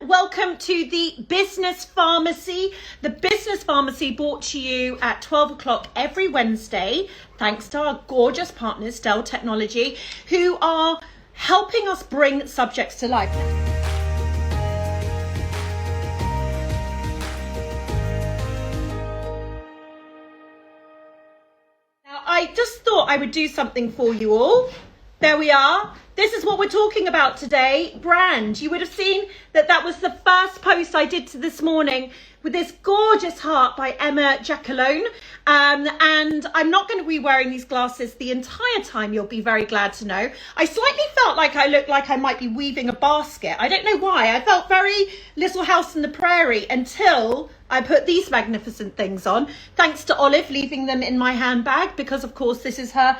Welcome to the Business Pharmacy. The Business Pharmacy brought to you at 12 o'clock every Wednesday, thanks to our gorgeous partners, Dell Technology, who are helping us bring subjects to life. Now, I just thought I would do something for you all. There we are. This is what we're talking about today, brand. You would have seen that was the first post I did this morning with this gorgeous heart by Emma Jackalone. And I'm not going to be wearing these glasses the entire time, you'll be very glad to know. I slightly felt like I looked like I might be weaving a basket. I don't know why. I felt very Little House on the Prairie until I put these magnificent things on. Thanks to Olive leaving them in my handbag because, of course, this is her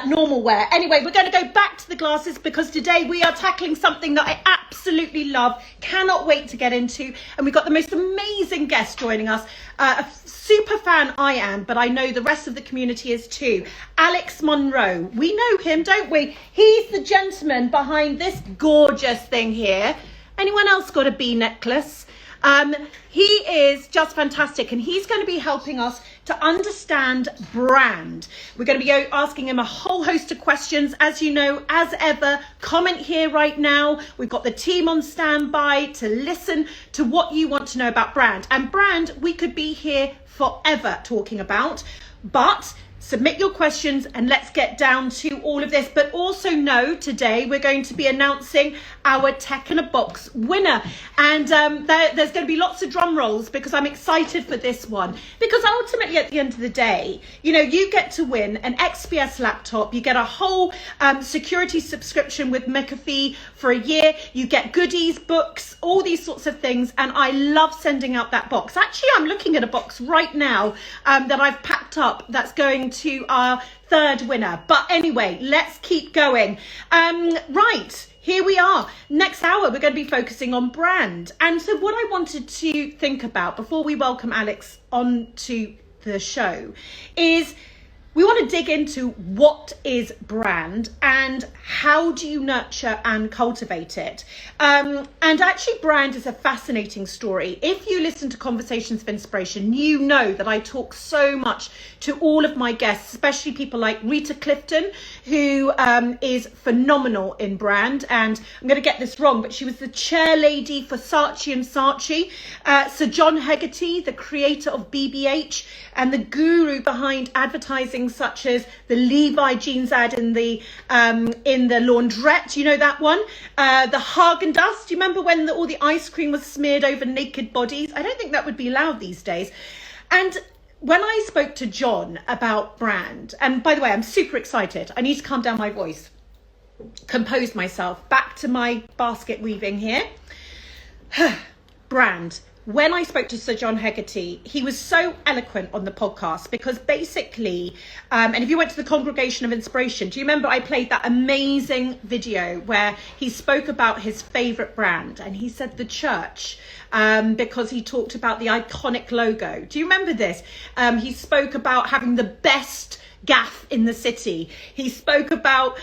normal wear. Anyway, we're going to go back to the glasses because today we are tackling something that I absolutely love, cannot wait to get into. And we've got the most amazing guest joining us. A super fan I am, but I know the rest of the community is too. Alex Monroe. We know him, don't we? He's the gentleman behind this gorgeous thing here. Anyone else got a bee necklace? He is just fantastic, and he's going to be helping us to understand brand. We're going to be asking him a whole host of questions. As you know, as ever, comment here right now. We've got the team on standby to listen to what you want to know about brand. And brand, we could be here forever talking about, but submit your questions and let's get down to all of this. But also know today we're going to be announcing our Tech in a Box winner. And there's going to be lots of drum rolls because I'm excited for this one. Because ultimately at the end of the day, you know, you get to win an XPS laptop. You get a whole security subscription with McAfee for a year. You get goodies, books, all these sorts of things. And I love sending out that box. Actually, I'm looking at a box right now that I've packed up that's going to our third winner. But anyway, let's keep going. Right, here we are. Next hour, we're going to be focusing on brand. And so what I wanted to think about before we welcome Alex onto the show is we want to dig into what is brand and how do you nurture and cultivate it. And actually brand is a fascinating story. If you listen to Conversations of Inspiration, you know that I talk so much to all of my guests, especially people like Rita Clifton, who is phenomenal in brand. And I'm going to get this wrong, but she was the chair lady for Saatchi & Saatchi. Sir John Hegarty, the creator of BBH and the guru behind advertising such as the Levi jeans ad in the laundrette, you know that one? The Haagen-Dazs, do you remember when all the ice cream was smeared over naked bodies? I don't think that would be allowed these days. And when I spoke to John about brand, and by the way, I'm super excited. I need to calm down my voice, compose myself, back to my basket weaving here. Brand. When I spoke to Sir John Hegarty, he was so eloquent on the podcast because basically, and if you went to the Congregation of Inspiration, do you remember I played that amazing video where he spoke about his favourite brand and he said the church because he talked about the iconic logo. Do you remember this? He spoke about having the best gaff in the city. He spoke about,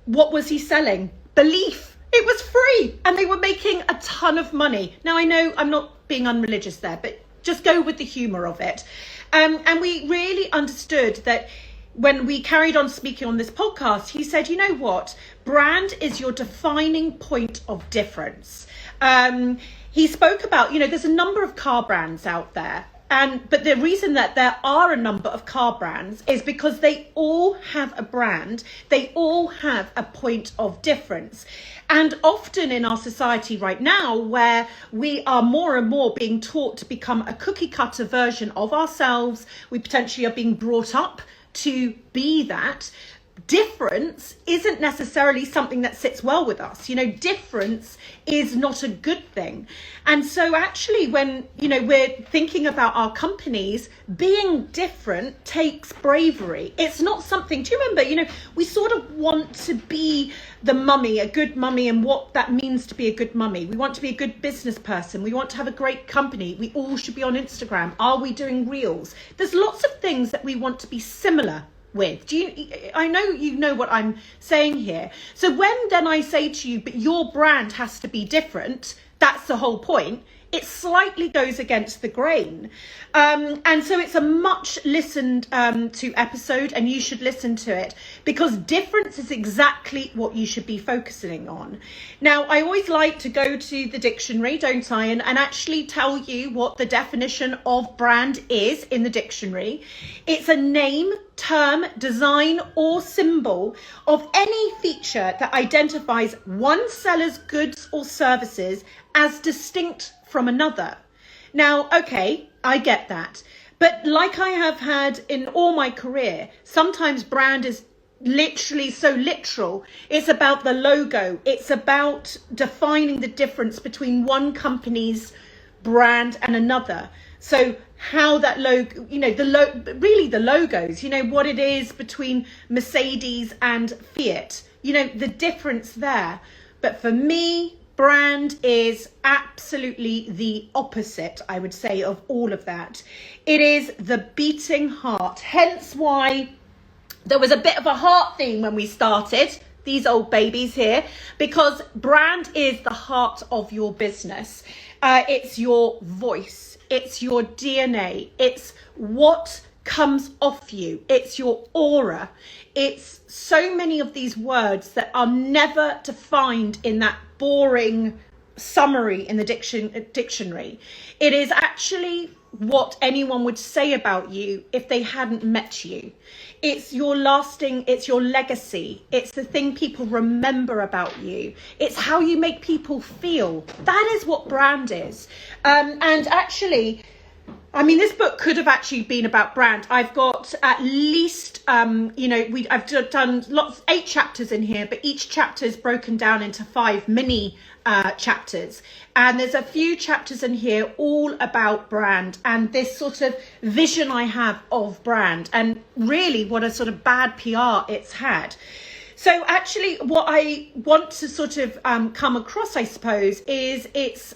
what was he selling? Belief. It was free and they were making a ton of money. Now, I know I'm not being unreligious there, but just go with the humour of it. And we really understood that when we carried on speaking on this podcast, he said, you know what? Brand is your defining point of difference. He spoke about, you know, there's a number of car brands out there. But the reason that there are a number of car brands is because they all have a brand. They all have a point of difference. And often in our society right now, where we are more and more being taught to become a cookie cutter version of ourselves, we potentially are being brought up to be that. Difference isn't necessarily something that sits well with us. You know, difference is not a good thing. And so actually when, you know, we're thinking about our companies, being different takes bravery. It's not something, do you remember, you know, we sort of want to be the mummy, a good mummy, and what that means to be a good mummy. We want to be a good business person. We want to have a great company. We all should be on Instagram. Are we doing reels? There's lots of things that we want to be similar with. I know you know what I'm saying here. So when then I say to you, but your brand has to be different, that's the whole point. It slightly goes against the grain. And so it's a much listened to episode, and you should listen to it, because difference is exactly what you should be focusing on. Now, I always like to go to the dictionary, don't I, and actually tell you what the definition of brand is in the dictionary. It's a name, term, design, or symbol of any feature that identifies one seller's goods or services as distinct from another. Now, okay, I get that. But like I have had in all my career, sometimes brand is literally so literal. It's about the logo. It's about defining the difference between one company's brand and another. So how that logo, really the logos, what it is between Mercedes and Fiat, the difference there. But for me, brand is absolutely the opposite, I would say, of all of that. It is the beating heart. Hence why there was a bit of a heart theme when we started, these old babies here, because brand is the heart of your business. It's your voice. It's your DNA. It's what comes off you. It's your aura. It's so many of these words that are never defined in that boring summary in the dictionary. It is actually what anyone would say about you if they hadn't met you. It's your lasting, it's your legacy. It's the thing people remember about you. It's how you make people feel. That is what brand is. And actually, I mean, this book could have actually been about brand. I've got at least, I've done 8 chapters in here, but each chapter is broken down into 5 mini chapters. And there's a few chapters in here all about brand and this sort of vision I have of brand, and really what a sort of bad PR it's had. So actually what I want to sort of come across, I suppose, is it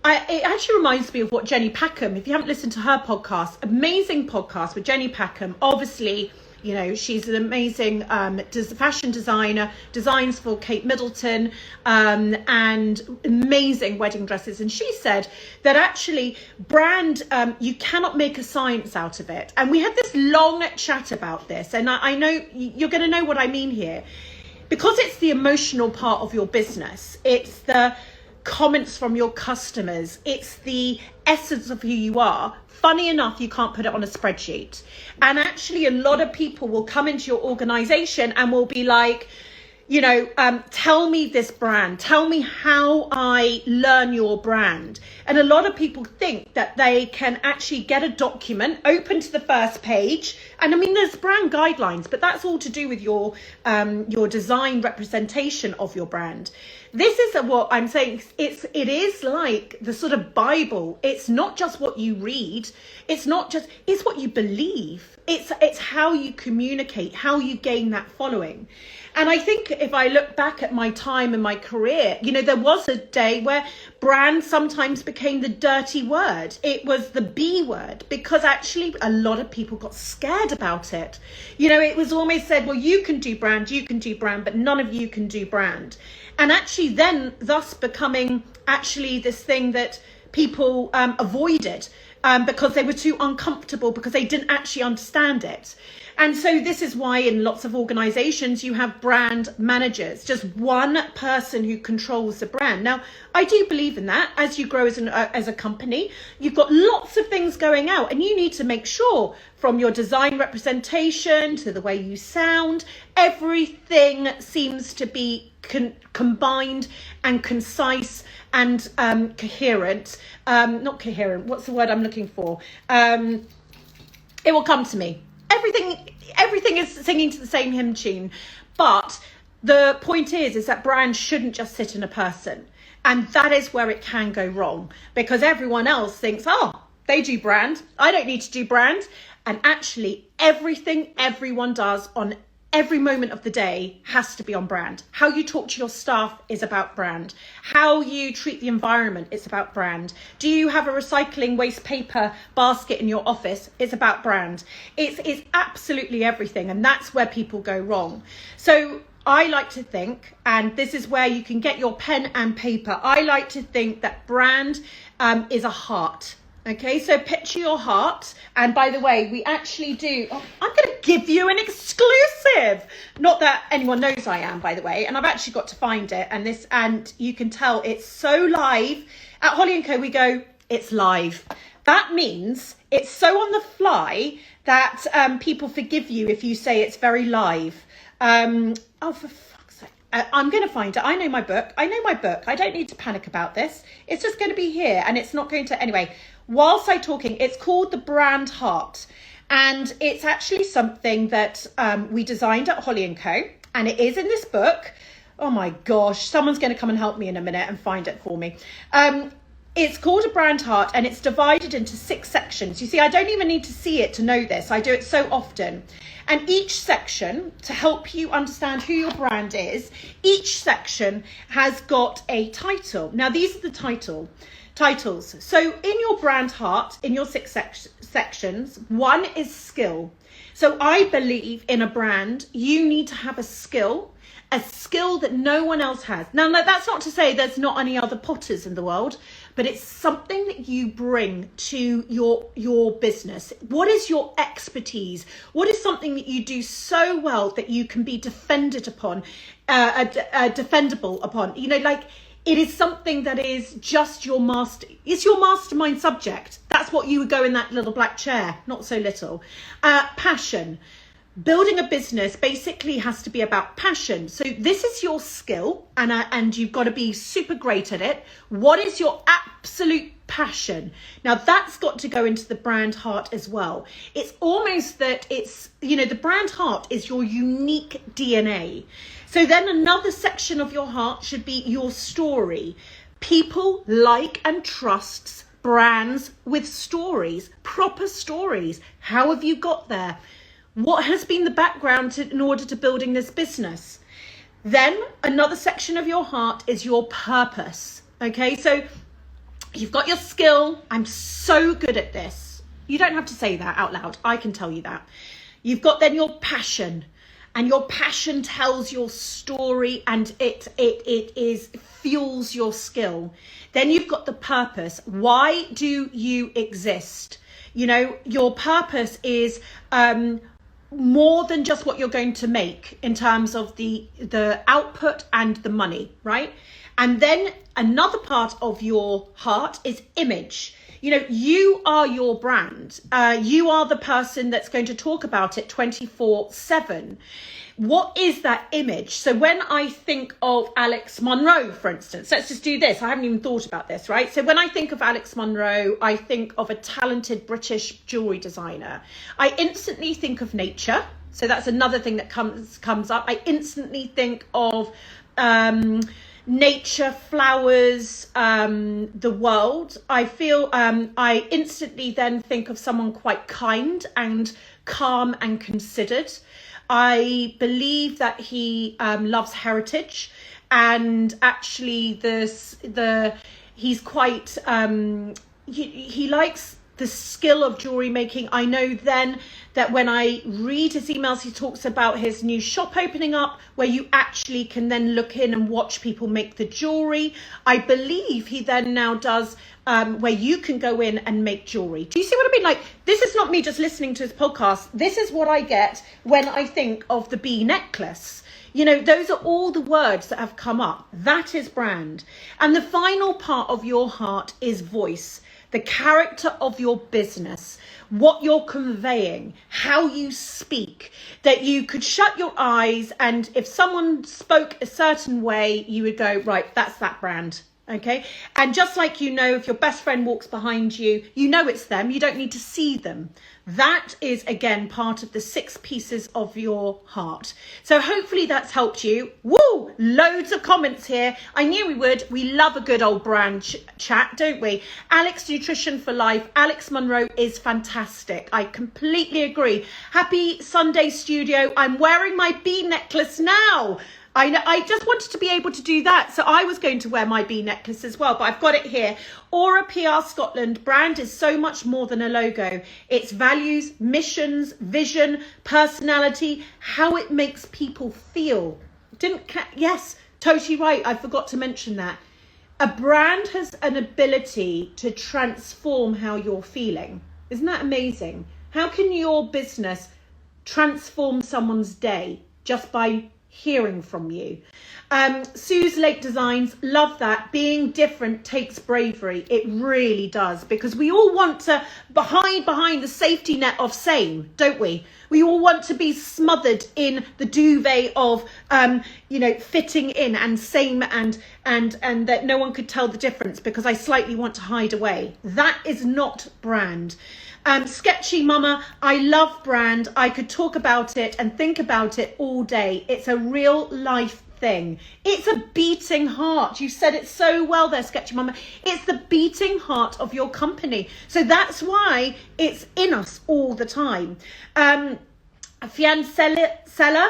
actually reminds me of what Jenny Packham, if you haven't listened to her podcast, amazing podcast with Jenny Packham. Obviously, she's an amazing fashion designer, designs for Kate Middleton, and amazing wedding dresses. And she said that actually brand, you cannot make a science out of it. And we had this long chat about this, and I know you're going to know what I mean here, because it's the emotional part of your business. It's the comments from your customers. It's the essence of who you are. Funny enough, you can't put it on a spreadsheet. And actually, a lot of people will come into your organization and will be like, tell me this brand. Tell me how I learn your brand. And a lot of people think that they can actually get a document, open to the first page. And I mean, there's brand guidelines, but that's all to do with your design representation of your brand. This is what I'm saying. It is like the sort of Bible. It's not just what you read. It's what you believe. It's how you communicate, how you gain that following. And I think if I look back at my time in my career, there was a day where brand sometimes became the dirty word. It was the B word, because actually a lot of people got scared about it. It was almost said, well, you can do brand, but none of you can do brand. And actually then thus becoming actually this thing that people avoided because they were too uncomfortable, because they didn't actually understand it. And so this is why in lots of organizations you have brand managers, just one person who controls the brand. Now, I do believe in that. As you grow as a company, you've got lots of things going out, and you need to make sure, from your design representation to the way you sound, everything seems to be combined and concise and coherent. Not coherent, what's the word I'm looking for? It will come to me. Everything is singing to the same hymn tune. But the point is that brand shouldn't just sit in a person. And that is where it can go wrong, because everyone else thinks, oh, they do brand, I don't need to do brand. And actually everything everyone does on every moment of the day has to be on brand. How you talk to your staff is about brand. How you treat the environment is about brand. Do you have a recycling waste paper basket in your office? It's about brand. It's absolutely everything. And that's where people go wrong. So I like to think, and this is where you can get your pen and paper, I like to think that brand is a heart. Okay, so picture your heart. And by the way, we actually do, I'm going to give you an exclusive. Not that anyone knows I am, by the way, and I've actually got to find it. And you can tell it's so live. At Holly & Co, we go, it's live. That means it's so on the fly that people forgive you if you say it's very live. Oh, for fuck's sake. I'm going to find it. I know my book. I don't need to panic about this. It's just going to be here and it's not going to... Anyway, whilst I'm talking, it's called the Brand Heart. And it's actually something that we designed at Holly & Co. And it is in this book. Oh my gosh. Someone's going to come and help me in a minute and find it for me. It's called a brand heart and it's divided into 6 sections. You see, I don't even need to see it to know this. I do it so often. And each section, to help you understand who your brand is, each section has got a title. Now, these are the titles. So in your brand heart, in your 6 sections, 1 is skill. So I believe in a brand, you need to have a skill that no one else has. Now, that's not to say there's not any other potters in the world, but it's something that you bring to your business. What is your expertise? What is something that you do so well that you can be defendable upon? You know, like it is something that is just your it's your mastermind subject. That's what you would go in that little black chair, not so little. Passion. Building a business basically has to be about passion. So this is your skill and you've got to be super great at it. What is your absolute passion? Now that's got to go into the brand heart as well. It's almost that it's, you know, the brand heart is your unique DNA. So then another section of your heart should be your story. People like and trust brands with stories, proper stories. How have you got there? What has been the background in order to building this business? Then another section of your heart is your purpose. Okay, so you've got your skill. I'm so good at this. You don't have to say that out loud. I can tell you that. You've got then your passion, and your passion tells your story and it fuels your skill. Then you've got the purpose. Why do you exist? You know, your purpose is more than just what you're going to make in terms of the output and the money, right? And then another part of your heart is image. You know, you are your brand. You are the person that's going to talk about it 24/7. What is that image? So when I think of Alex Monroe, for instance, let's just do this. I haven't even thought about this, right? So when I think of Alex Monroe, I think of a talented British jewelry designer. I instantly think of nature. So that's another thing that comes up. I instantly think of nature, flowers, the world. I feel I instantly then think of someone quite kind and calm and considered. I believe that he loves heritage, and actually he's quite he likes the skill of jewelry making. I know then that when I read his emails, he talks about his new shop opening up where you actually can then look in and watch people make the jewelry. I believe he then now does where you can go in and make jewelry. Do you see what I mean? Like, this is not me just listening to his podcast. This is what I get when I think of the bee necklace. You know, those are all the words that have come up. That is brand. And the final part of your heart is voice, the character of your business, what you're conveying, how you speak, that you could shut your eyes and if someone spoke a certain way, you would go, right, that's that brand. Okay. And just like, you know, if your best friend walks behind you, you know it's them. You don't need to see them. That is, again, part of the 6 pieces of your heart. So hopefully that's helped you. Woo! Loads of comments here. I knew we would. We love a good old brand chat, don't we? Alex, Nutrition for Life. Alex Monroe is fantastic. I completely agree. Happy Sunday studio. I'm wearing my bee necklace now. I know, I just wanted to be able to do that. So I was going to wear my bee necklace as well, but I've got it here. Aura PR Scotland. Brand is so much more than a logo. It's values, missions, vision, personality, how it makes people feel. Yes, totally right. I forgot to mention that. A brand has an ability to transform how you're feeling. Isn't that amazing? How can your business transform someone's day just by hearing from you? Sue's Lake Designs, love that. Being different takes bravery. It really does, because we all want to hide behind the safety net of same, don't we? We all want to be smothered in the duvet of, fitting in and same and that no one could tell the difference because I slightly want to hide away. That is not brand. Sketchy Mama, I love brand. I could talk about it and think about it all day. It's a real life thing. It's a beating heart. You said it so well there, Sketchy Mama. It's the beating heart of your company. So that's why it's in us all the time. Seller,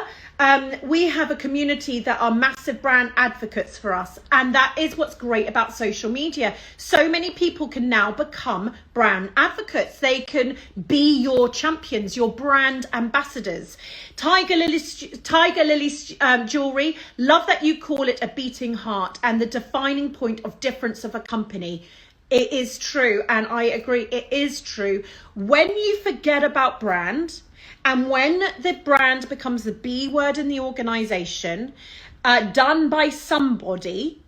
we have a community that are massive brand advocates for us, and that is what's great about social media. So many people can now become brand advocates. They can be your champions, your brand ambassadors. Tiger Lily's jewelry, love that you call it a beating heart and the defining point of difference of a company. It is true, and I agree, it is true. When you forget about brand, and when the brand becomes the B word in the organization, done by somebody,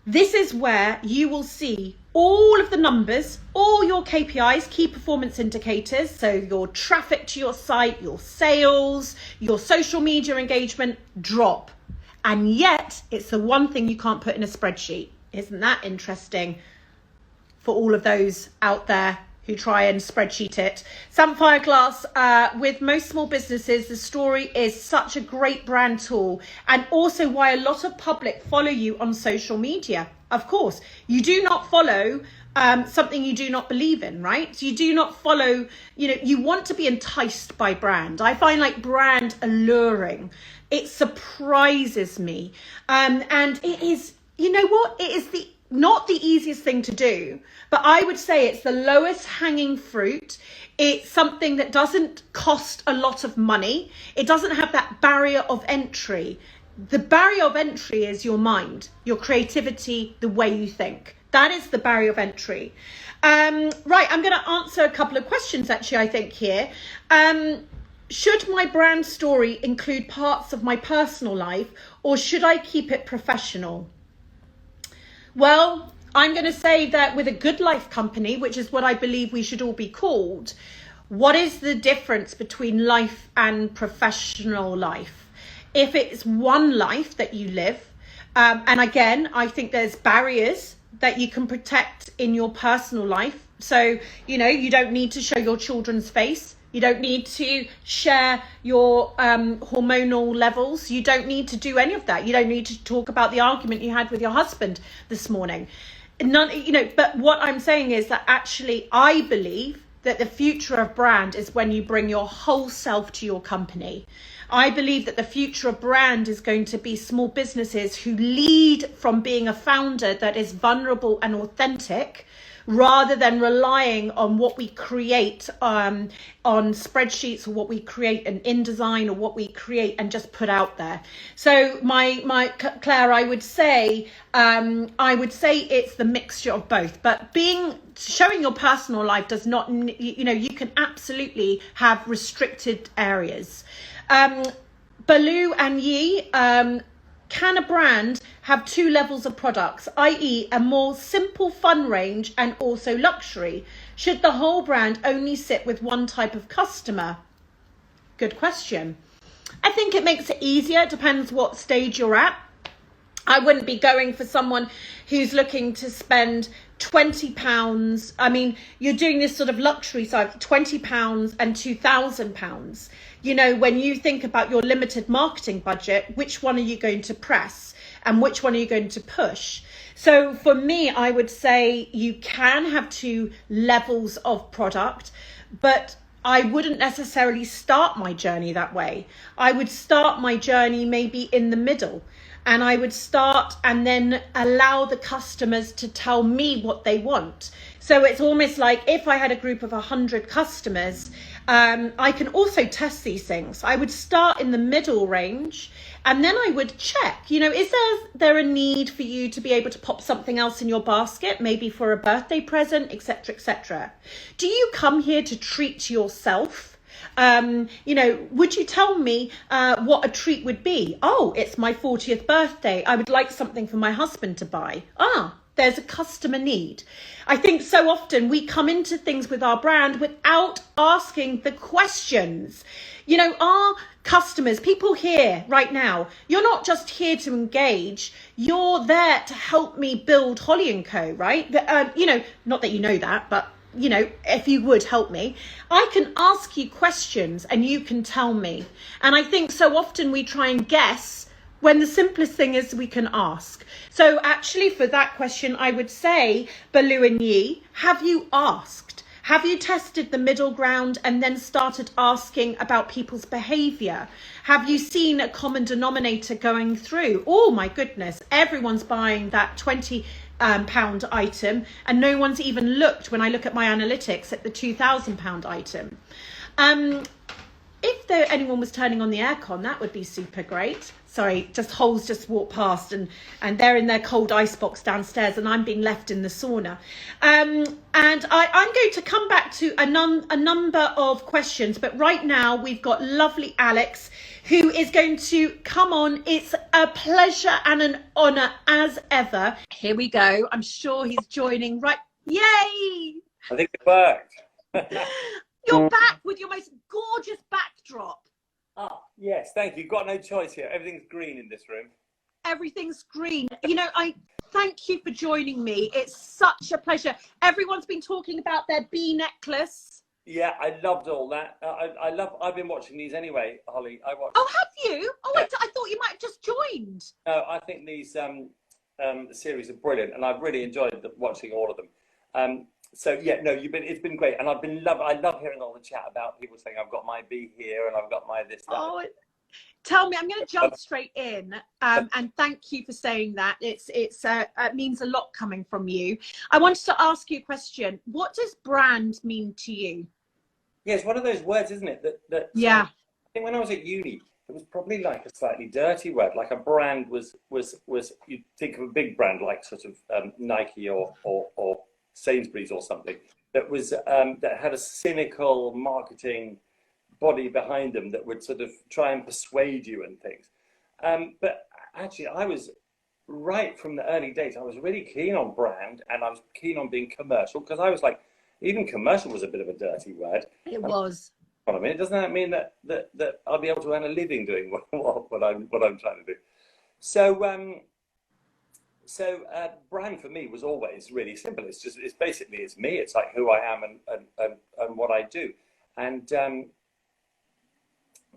this is where you will see all of the numbers, all your KPIs, key performance indicators, so your traffic to your site, your sales, your social media engagement drop. And yet it's the one thing you can't put in a spreadsheet. Isn't that interesting for all of those out there who try and spreadsheet it? Sapphire Glass, with most small businesses, the story is such a great brand tool, and also why a lot of public follow you on social media. Of course, you do not follow something you do not believe in, right? You do not follow, you want to be enticed by brand. I find like brand alluring. It surprises me. And it is, you know what? It is not the easiest thing to do, but I would say it's the lowest hanging fruit. It's something that doesn't cost a lot of money. It doesn't have that barrier of entry. The barrier of entry is your mind, your creativity, the way you think. That is the barrier of entry. Right, I'm going to answer a couple of questions actually, I think here. Should my brand story include parts of my personal life, or should I keep it professional? Well, I'm going to say that with a good life company, which is what I believe we should all be called, what is the difference between life and professional life? If it's one life that you live, and again, I think there's barriers that you can protect in your personal life. So, you don't need to show your children's face. You don't need to share your hormonal levels. You don't need to do any of that. You don't need to talk about the argument you had with your husband this morning. But what I'm saying is that actually I believe that the future of brand is when you bring your whole self to your company. I believe that the future of brand is going to be small businesses who lead from being a founder that is vulnerable and authentic, rather than relying on what we create on spreadsheets, or what we create in InDesign, or what we create and just put out there. So my Claire, I would say it's the mixture of both. But showing your personal life does not, you can absolutely have restricted areas. Baloo and Yi, can a brand have two levels of products, i.e. a more simple fun range and also luxury? Should the whole brand only sit with one type of customer? Good question. I think it makes it easier. It depends what stage you're at. I wouldn't be going for someone who's looking to spend £20. I mean, you're doing this sort of luxury side, £20 and £2,000. When you think about your limited marketing budget, which one are you going to press and which one are you going to push? So for me, I would say you can have two levels of product, but I wouldn't necessarily start my journey that way. I would start my journey maybe in the middle. And I would start and then allow the customers to tell me what they want. So it's almost like if I had a group of 100 customers, I can also test these things. I would start in the middle range, and then I would check, you know, is there a need for you to be able to pop something else in your basket, maybe for a birthday present, etc., etc. Do you come here to treat yourself? You know, would you tell me what a treat would be? Oh, it's my 40th birthday. I would like something for my husband to buy. There's a customer need. I think so often we come into things with our brand without asking the questions. You know, our customers, people here right now, you're not just here to engage, you're there to help me build Holly & Co, right? You know, not that you know that, but you know, if you would help me, I can ask you questions and you can tell me. And I think so often we try and guess when the simplest thing is we can ask. So actually for that question, I would say, Baloo and Yi, have you asked? Have you tested the middle ground and then started asking about people's behaviour? Have you seen a common denominator going through? Oh my goodness, everyone's buying that 20 pound item and no one's even looked, when I look at my analytics, at the 2,000 pound item. If anyone was turning on the aircon, that would be super great. Sorry, Holes just walked past and they're in their cold ice box downstairs and I'm being left in the sauna. And I'm going to come back to a number of questions, but right now we've got lovely Alex who is going to come on. It's a pleasure and an honour as ever. Here we go. I'm sure he's joining right. Yay! I think it worked. You're back with your most gorgeous backdrop. Ah, yes, thank you. Got no choice here. Everything's green in this room. Everything's green. You know, I thank you for joining me. It's such a pleasure. Everyone's been talking about their bee necklace. Yeah, I loved all that. I've been watching these anyway, Holly. Oh, have you? Oh, yeah. I thought you might have just joined. No, I think these series are brilliant, and I've really enjoyed watching all of them. So yeah, no, it's been great, and I love hearing all the chat about people saying I've got my bee here and I've got my this. That. Oh, tell me, I'm going to jump straight in, and thank you for saying that. It means a lot coming from you. I wanted to ask you a question. What does brand mean to you? Yeah, it's one of those words, isn't it? That yeah. I think when I was at uni, it was probably like a slightly dirty word. Like a brand was you'd think of a big brand like sort of Nike or Sainsbury's or something that was that had a cynical marketing body behind them that would sort of try and persuade you and things. But actually, I was right from the early days. I was really keen on brand, and I was keen on being commercial, because I was like, even commercial was a bit of a dirty word. It was. I mean, doesn't that mean that I'll be able to earn a living doing what I'm trying to do? So brand for me was always really simple. It's basically me. It's like who I am and what I do. And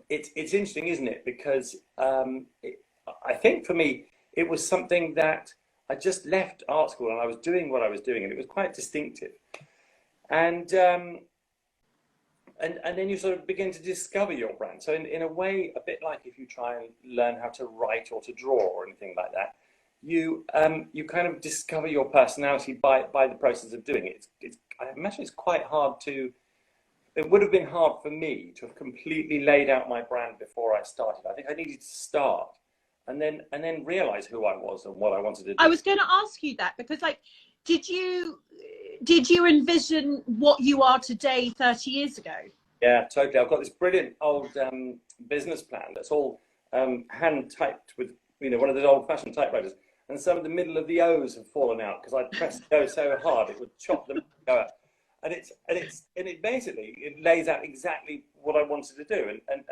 it's interesting, isn't it? Because I think for me, it was something that I just left art school and I was doing what I was doing, and it was quite distinctive. And then you sort of begin to discover your brand. So in a way, a bit like if you try and learn how to write or to draw or anything like that, you kind of discover your personality by the process of doing it. I imagine it's quite hard to. It would have been hard for me to have completely laid out my brand before I started. I think I needed to start and then realize who I was and what I wanted to do. I was going to ask you that, because like, did you envision what you are today 30 years ago? Yeah, totally. I've got this brilliant old business plan that's all hand typed with one of those old fashioned typewriters. And some of the middle of the O's have fallen out because I pressed the O so hard it would chop them out. And it basically lays out exactly what I wanted to do. And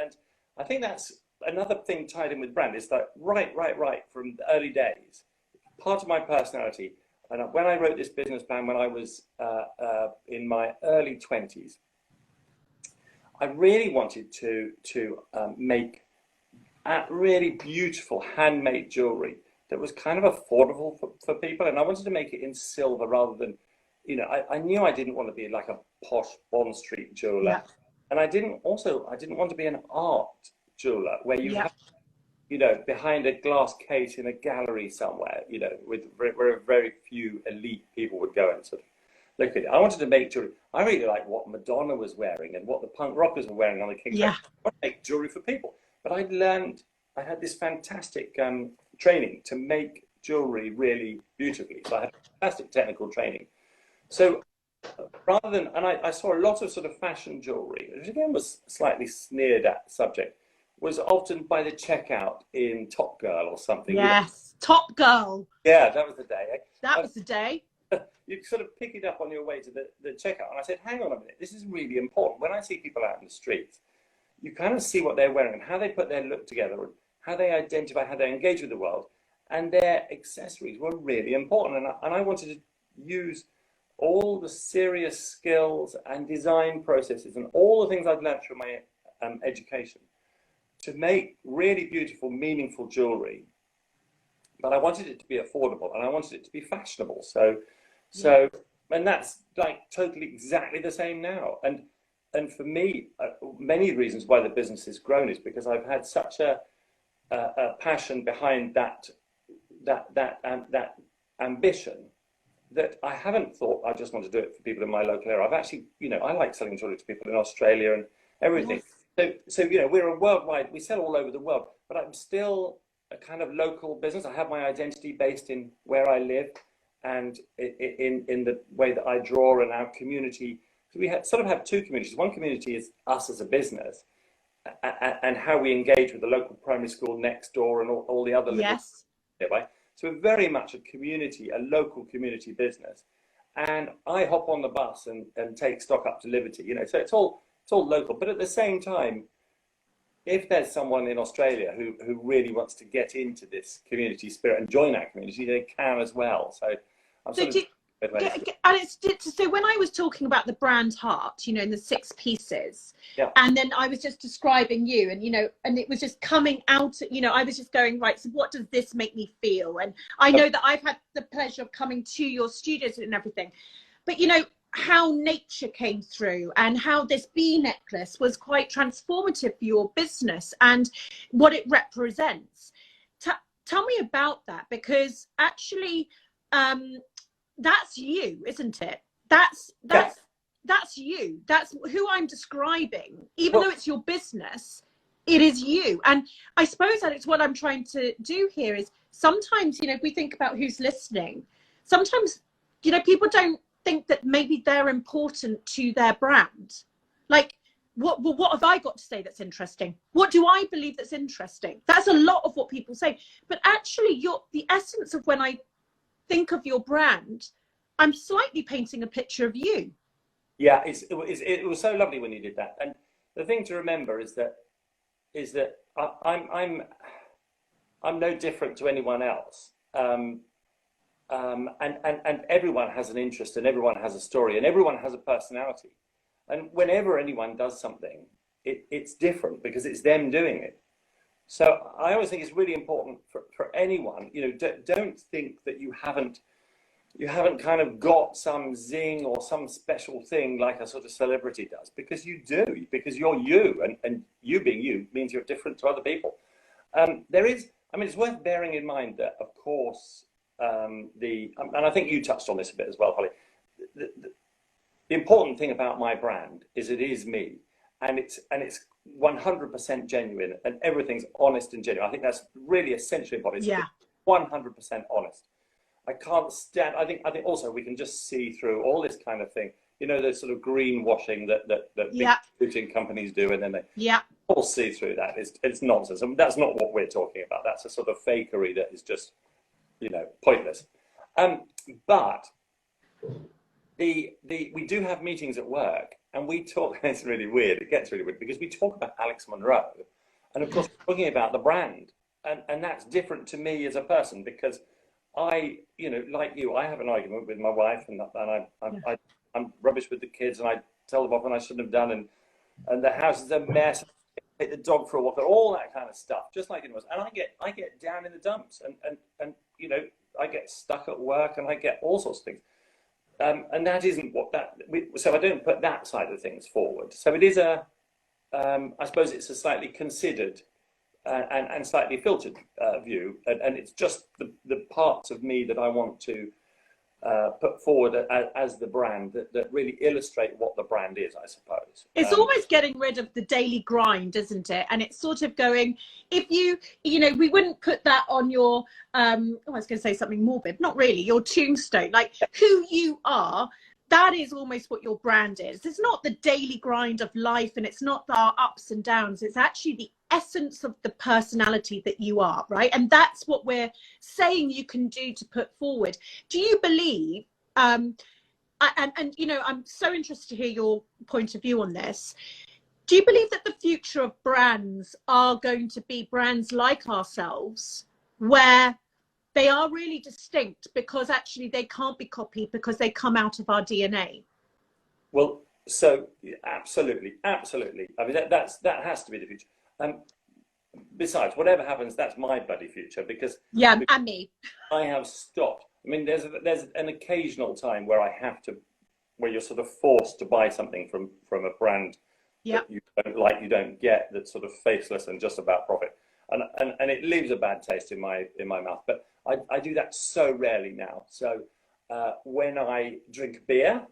I think that's another thing tied in with brand, is that right from the early days, part of my personality. And when I wrote this business plan when I was in my early 20s, I really wanted to make really beautiful handmade jewelry that was kind of affordable for people, and I wanted to make it in silver rather than, I knew I didn't want to be like a posh Bond Street jeweler, yeah. And I didn't want to be an art jeweler where you have, behind a glass case in a gallery somewhere, where very few elite people would go and sort of look at it. I wanted to make jewelry. I really like what Madonna was wearing and what the punk rockers were wearing on the King's Yeah. Road. I want to make jewelry for people. But I had this fantastic training to make jewelry really beautifully. So I had fantastic technical training. So rather than, and I saw a lot of sort of fashion jewelry, which again was slightly sneered at subject, was often by the checkout in Top Girl or something. Yes, Top Girl. Yeah, that was the day. That was the day. You sort of pick it up on your way to the checkout. And I said, hang on a minute, this is really important. When I see people out in the streets, you kind of see what they're wearing and how they put their look together, and how they identify, how they engage with the world. And their accessories were really important. And I wanted to use all the serious skills and design processes and all the things I'd learned through my education to make really beautiful, meaningful jewelry. But I wanted it to be affordable and I wanted it to be fashionable. And that's like totally exactly the same now. And for me, many reasons why the business has grown is because I've had such a passion behind that ambition that I haven't thought I just want to do it for people in my local area. I've actually, I like selling jewelry to people in Australia and everything. Yes. So we're a worldwide, we sell all over the world, but I'm still a kind of local business. I have my identity based in where I live and in the way that I draw and our community. We sort of have two communities. One community is us as a business and how we engage with the local primary school next door and all the other little nearby. So we're very much a community, a local community business. And I hop on the bus and take stock up to Liberty, so it's all local. But at the same time, if there's someone in Australia who really wants to get into this community spirit and join our community, they can as well. So I'm sort of... So when I was talking about the brand heart, in the 6 pieces, and then I was just describing you, and it was just coming out, I was just going, right, so what does this make me feel? And I know that I've had the pleasure of coming to your studios and everything, but how nature came through and how this bee necklace was quite transformative for your business and what it represents. Tell me about that, because actually, that's you, isn't it? That's you. That's who I'm describing. Even though it's your business, it is you. And I suppose, Alex, what I'm trying to do here is sometimes, if we think about who's listening, sometimes, people don't think that maybe they're important to their brand. Like, what have I got to say that's interesting? What do I believe that's interesting? That's a lot of what people say. But actually, the essence of when I think of your brand, I'm slightly painting a picture of you. Yeah, it was so lovely when you did that. And the thing to remember is that I'm no different to anyone else. And everyone has an interest and everyone has a story and everyone has a personality. And whenever anyone does something, it's different because it's them doing it. So I always think it's really important for anyone, don't think that you haven't kind of got some zing or some special thing like a sort of celebrity does, because you do, because you're you, and you being you means you're different to other people. It's worth bearing in mind that, of course, and I think you touched on this a bit as well, Holly, the important thing about my brand is it is me, and it's 100% genuine, and everything's honest and genuine. I think that's really essentially important. It's 100% honest. I can't stand. I think also we can just see through all this kind of thing. The sort of greenwashing that big shooting companies do, and then they all see through that. It's nonsense, and that's not what we're talking about. That's a sort of fakery that is just pointless. But we do have meetings at work, and we talk. It's really weird. It gets really weird because we talk about Alex Monroe, and of course we're talking about the brand, and that's different to me as a person, because I, like you, I have an argument with my wife, and I'm rubbish with the kids, and I tell them off when I shouldn't have done, and the house is a mess. I take the dog for a walk, and all that kind of stuff, just like it was. And I get down in the dumps, and I get stuck at work, and I get all sorts of things. And that isn't so I don't put that side of things forward. So it is I suppose it's a slightly considered and slightly filtered view, and it's just the parts of me that I want to put forward as the brand that really illustrate what the brand is, I suppose. It's almost getting rid of the daily grind, isn't it? And it's sort of going, if you know, we wouldn't put that on your, I was going to say something morbid, not really, your tombstone, like who you are. That is almost what your brand is. It's not the daily grind of life, and it's not our ups and downs. It's actually the essence of the personality that you are, right? And that's what we're saying you can do to put forward. Do you believe, and you know, I'm so interested to hear your point of view on this. Do you believe that the future of brands are going to be brands like ourselves, where they are really distinct because actually they can't be copied because they come out of our DNA? Well, so absolutely. I mean, that has to be the future. Besides, whatever happens, that's my bloody future, because and me. I have stopped. I mean, there's an occasional time where where you're sort of forced to buy something from a brand that you don't like, you don't get, that's sort of faceless and just about profit, and it leaves a bad taste in my mouth. But I do that so rarely now. So when I drink beer,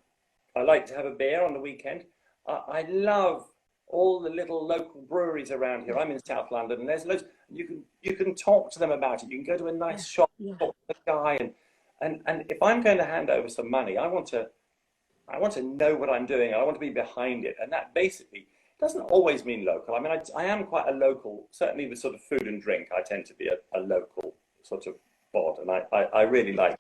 I like to have a beer on the weekend. I love all the little local breweries around here. I'm in South London, and there's loads. You can talk to them about it. You can go to a nice shop, talk to the guy, and if I'm going to hand over some money, I want to know what I'm doing. I want to be behind it, and that basically doesn't always mean local. I mean, I am quite a local, certainly with sort of food and drink. I tend to be a local sort of bod, and I really like.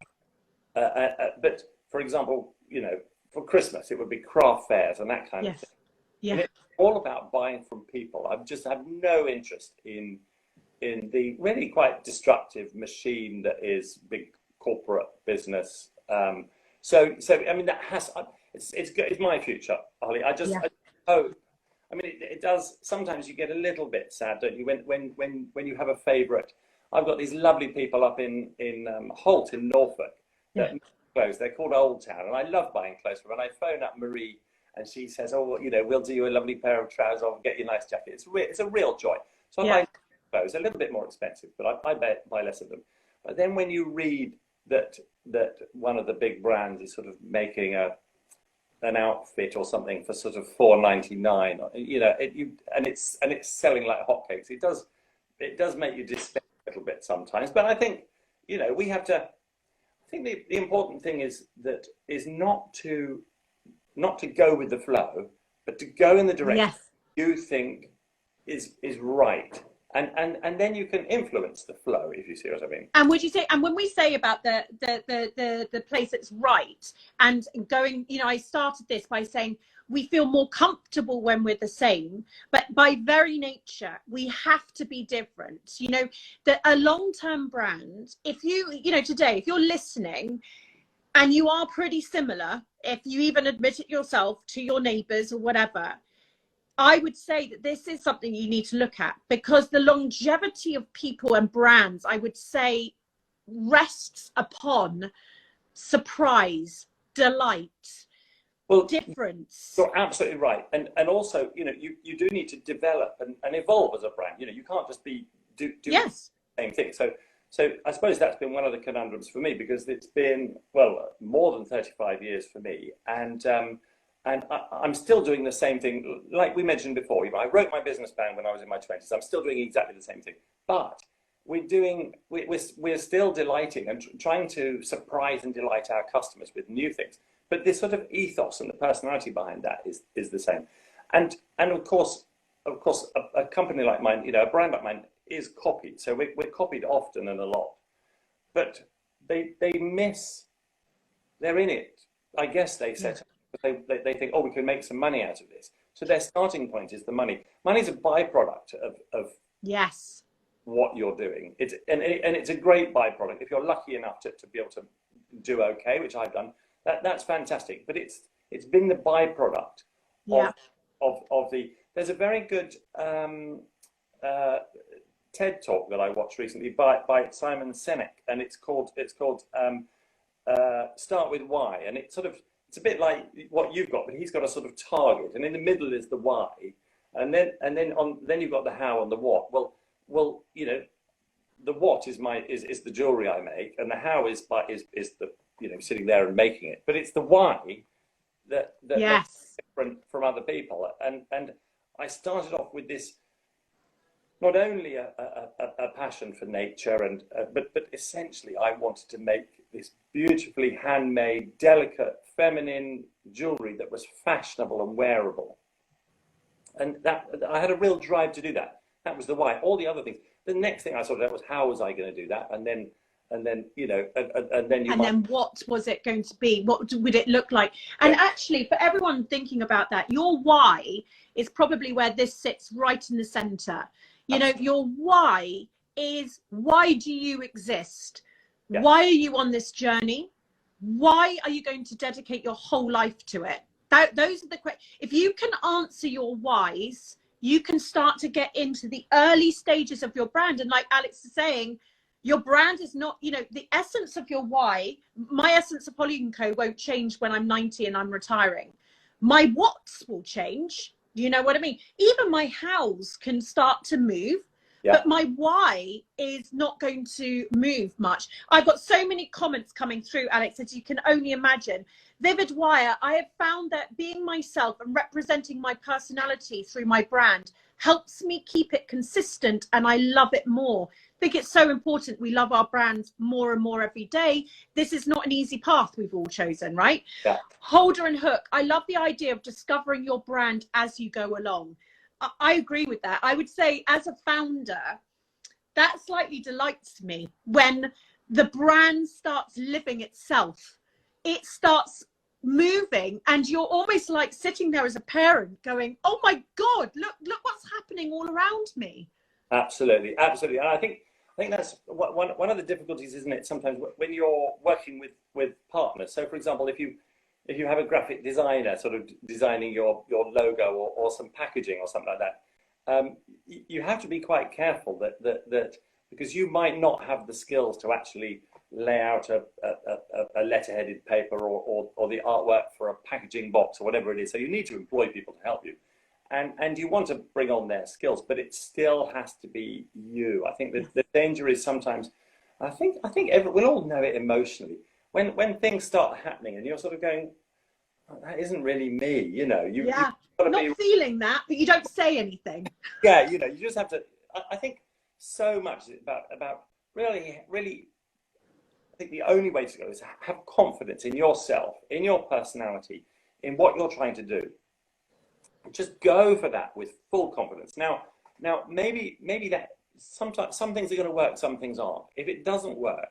But for example, you know, for Christmas, it would be craft fairs and that kind of thing. Yeah. And it's all about buying from people. I just have no interest in the really quite destructive machine that is big corporate business. So I mean, that has it's my future, Holly. I hope. I mean, it does. Sometimes you get a little bit sad, don't you, when you have a favourite. I've got these lovely people up in Holt in Norfolk that make clothes. They're called Old Town, and I love buying clothes from them. And I phone up Marie, and she says, "Oh, well, you know, we'll do you a lovely pair of trousers. I'll get you a nice jacket." It's a real joy. So I buy clothes, a little bit more expensive, but I buy less of them. But then when you read that one of the big brands is sort of making an outfit or something for sort of $4.99, you know, and it's selling like hotcakes, it does make you despair a little bit sometimes. But I think, you know, we have to. I think the important thing is not to go with the flow, but to go in the direction you think is right. And then you can influence the flow, if you see what I mean. And would you say, and when we say about the place that's right and going, you know, I started this by saying we feel more comfortable when we're the same, but by very nature, we have to be different. You know, that a long-term brand, if you know, today, if you're listening and you are pretty similar, if you even admit it yourself to your neighbors or whatever, I would say that this is something you need to look at, because the longevity of people and brands, I would say, rests upon surprise, delight, difference. You're absolutely right. And also, you know, you do need to develop and evolve as a brand. You know, you can't just do the same thing. So I suppose that's been one of the conundrums for me, because it's been, well, more than 35 years for me. And I'm still doing the same thing. Like we mentioned before, you know, I wrote my business plan when I was in my 20s. I'm still doing exactly the same thing. But we're still delighting and trying to surprise and delight our customers with new things. But this sort of ethos and the personality behind that is the same. And of course, a company like mine, you know, a brand like mine is copied. So we're copied often and a lot. But they miss, they're in it. I guess they set up. They think, oh, we can make some money out of this. So their starting point is the money. Money is a byproduct of what you're doing. It's a great byproduct. If you're lucky enough to be able to do okay, which I've done, that's fantastic. But it's been the byproduct of the. There's a very good TED talk that I watched recently by Simon Sinek, and it's called Start with Why, and it's a bit like what you've got, but he's got a sort of target, and in the middle is the why, and then you've got the how and the what. Well, you know, the what is the jewelry I make, and the how is the sitting there and making it, but it's the why that makes Yes. it different from other people. And I started off with this, not only a passion for nature, but essentially I wanted to make this beautifully handmade, delicate, feminine jewelry that was fashionable and wearable. And that I had a real drive to do that. That was the why. All the other things. The next thing I sorted out was, how was I going to do that? And then what was it going to be? What would it look like? And yeah, actually, for everyone thinking about that, your why is probably where this sits right in the center. Your why is, why do you exist? yeah, Why are you on this journey? Why are you going to dedicate your whole life to it? Those are the questions. If you can answer your whys, you can start to get into the early stages of your brand. And like Alex is saying, your brand is not, the essence of your why. My essence of Holly & Co won't change when I'm 90 and I'm retiring. My what's will change. You know what I mean? Even my hows can start to move, yeah. but my why is not going to move much. I've got so many comments coming through, Alex, as you can only imagine. Vivid Wire, I have found that being myself and representing my personality through my brand helps me keep it consistent, and I love it more. I think it's so important we love our brands more and more every day. This is not an easy path we've all chosen, right? Yeah. Holder and Hook, I love the idea of discovering your brand as you go along. I agree with that. I would say, as a founder, that slightly delights me when the brand starts living itself. It starts moving, and you're almost like sitting there as a parent going, oh my God, look what's happening all around me. Absolutely. And I think that's one of the difficulties, isn't it? Sometimes when you're working with partners. So, for example, if you have a graphic designer sort of designing your logo or some packaging or something like that, you have to be quite careful that because you might not have the skills to actually lay out a letter-headed paper or the artwork for a packaging box or whatever it is. So you need to employ people to help you. And you want to bring on their skills, but it still has to be you. I think the danger is sometimes, I think we'll all know it emotionally, when things start happening and you're sort of going, oh, that isn't really me, you've got to not feeling that, but you don't say anything. Yeah, you just have to. I think so much about really. I think the only way to go is have confidence in yourself, in your personality, in what you're trying to do. Just go for that with full confidence. Now, maybe that sometimes some things are going to work, some things aren't. If it doesn't work,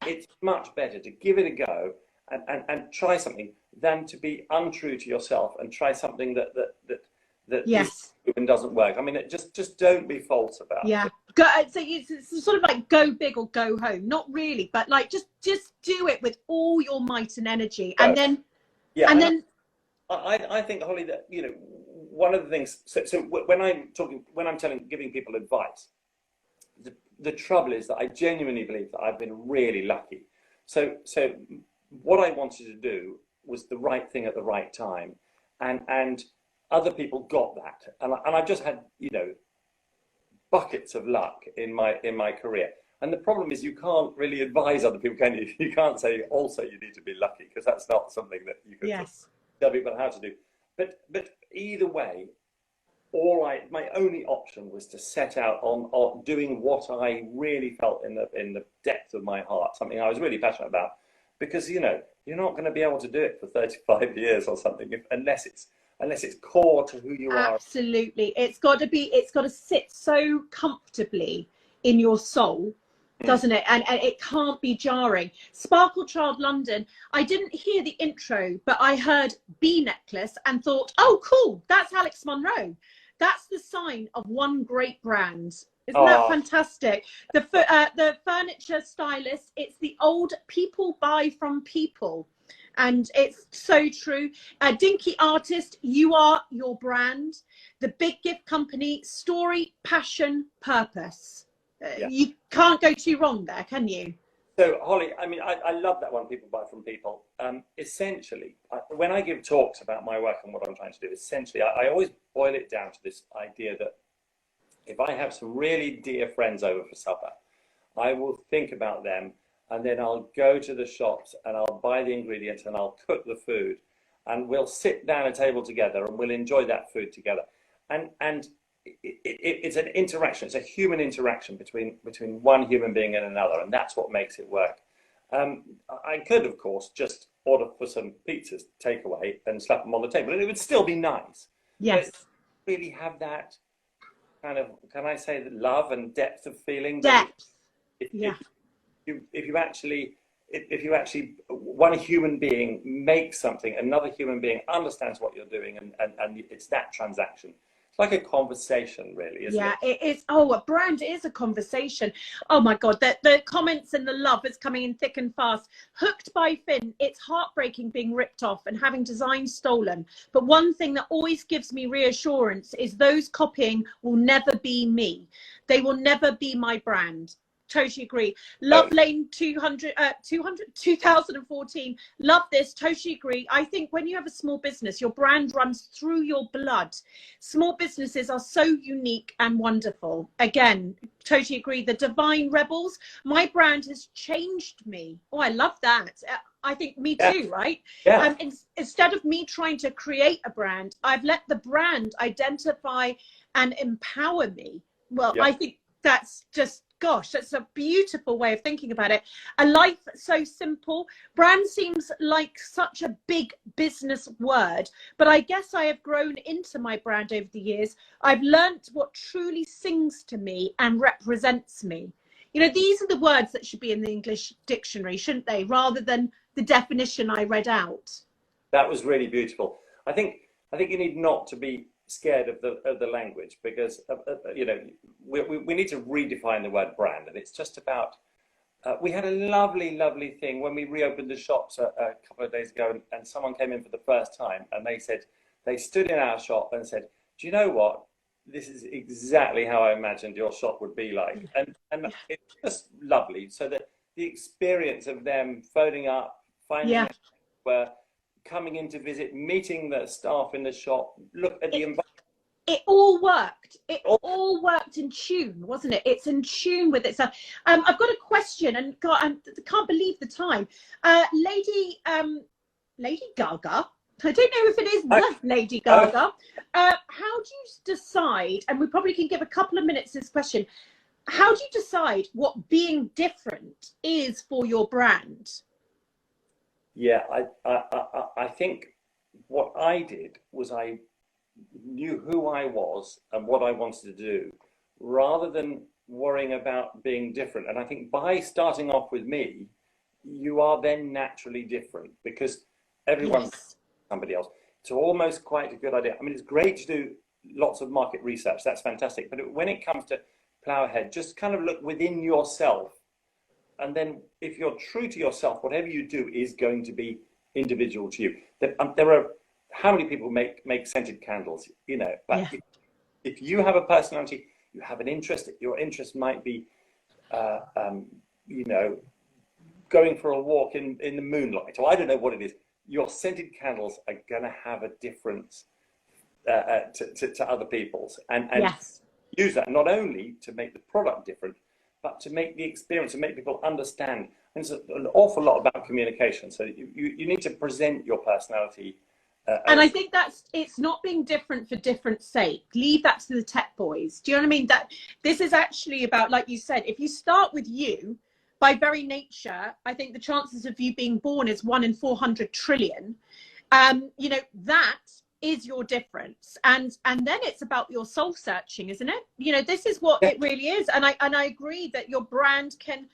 it's much better to give it a go and try something than to be untrue to yourself and try something that Yes. and doesn't work. I mean, just don't be false about it. So it's sort of like go big or go home. Not really, but like just do it with all your might and energy, and then I think, Holly, that one of the things. So when I'm giving people advice, the trouble is that I genuinely believe that I've been really lucky. So what I wanted to do was the right thing at the right time, and other people got that, and I've just had buckets of luck in my career. And the problem is you can't really advise other people, can you? You can't say also you need to be lucky, because that's not something that you can tell people how to do. But either way, my only option was to set out on doing what I really felt in the depth of my heart, something I was really passionate about, because you're not going to be able to do it for 35 years or something unless it's core to who you are. Absolutely. It's got to sit so comfortably in your soul, doesn't it? And it can't be jarring. Sparkle Child London, I didn't hear the intro, but I heard bee necklace and thought, oh, cool, that's Alex Monroe. That's the sign of one great brand. Isn't that fantastic? The furniture stylist, it's the old people buy from people. And it's so true. Dinky Artist, you are your brand. The Big Gift Company, story, passion, purpose. You can't go too wrong there, can you? So, Holly, I mean, I love that one, people buy from people. Essentially, when I give talks about my work and what I'm trying to do, essentially, I always boil it down to this idea that if I have some really dear friends over for supper, I will think about them and then I'll go to the shops and I'll buy the ingredients and I'll cook the food, and we'll sit down at a table together and we'll enjoy that food together. And it's an interaction. It's a human interaction between one human being and another, and that's what makes it work. I could, of course, just order for some pizzas, takeaway, and slap them on the table, and it would still be nice. Yes. But really have that kind of, can I say, the love and depth of feeling. Depth. If Yeah. if you actually, one human being makes something, another human being understands what you're doing, and it's that transaction. It's like a conversation, really, isn't it? Yeah, it is. Oh, a brand is a conversation. Oh my God, the comments and the love is coming in thick and fast. Hooked by Finn, it's heartbreaking being ripped off and having design stolen. But one thing that always gives me reassurance is those copying will never be me. They will never be my brand. Totally agree. Love Lane 2014. Love this. Totally agree. I think when you have a small business, your brand runs through your blood. Small businesses are so unique and wonderful. Again, totally agree. The Divine Rebels, my brand has changed me. Oh, I love that. I think me too, right? Yeah. Instead of me trying to create a brand, I've let the brand identify and empower me. Well, I think that's just, gosh, that's a beautiful way of thinking about it. A life so simple. Brand seems like such a big business word, but I guess I have grown into my brand over the years. I've learnt what truly sings to me and represents me. You know, these are the words that should be in the English dictionary, shouldn't they? Rather than the definition I read out. That was really beautiful. I think you need not to be scared of the language, because you know, we need to redefine the word brand, and it's just about we had a lovely thing when we reopened the shops a couple of days ago, and someone came in for the first time, and they said, they stood in our shop and said, do you know what, this is exactly how I imagined your shop would be like. And it's just lovely. So that the experience of them phoning up, finding out where, coming in to visit, meeting the staff in the shop, look at the environment. It all worked. It all worked in tune, wasn't it? It's in tune with itself. I've got a question, and God, I can't believe the time. Lady Gaga. I don't know if it is the Lady Gaga. How do you decide? And we probably can give a couple of minutes to this question. How do you decide what being different is for your brand? Yeah, I think what I did was I knew who I was and what I wanted to do, rather than worrying about being different. And I think by starting off with me, you are then naturally different, because everyone's somebody else. It's almost quite a good idea. I mean, it's great to do lots of market research. That's fantastic. But when it comes to plow ahead, just kind of look within yourself. And then if you're true to yourself, whatever you do is going to be individual to you. There are, how many people make scented candles, you know, but if you have a personality, you have an interest, your interest might be, you know, going for a walk in the moonlight, or I don't know what it is, your scented candles are going to have a difference to other people's. And use that not only to make the product different, but to make the experience and make people understand. And it's an awful lot about communication. So you need to present your personality. And I think it's not being different for different sake. Leave that to the tech boys. Do you know what I mean? That this is actually about, like you said, if you start with you, by very nature, I think the chances of you being born is 1 in 400 trillion. You know, that is your difference, and then it's about your soul searching, isn't it? You know, this is what it really is. And I agree that your brand can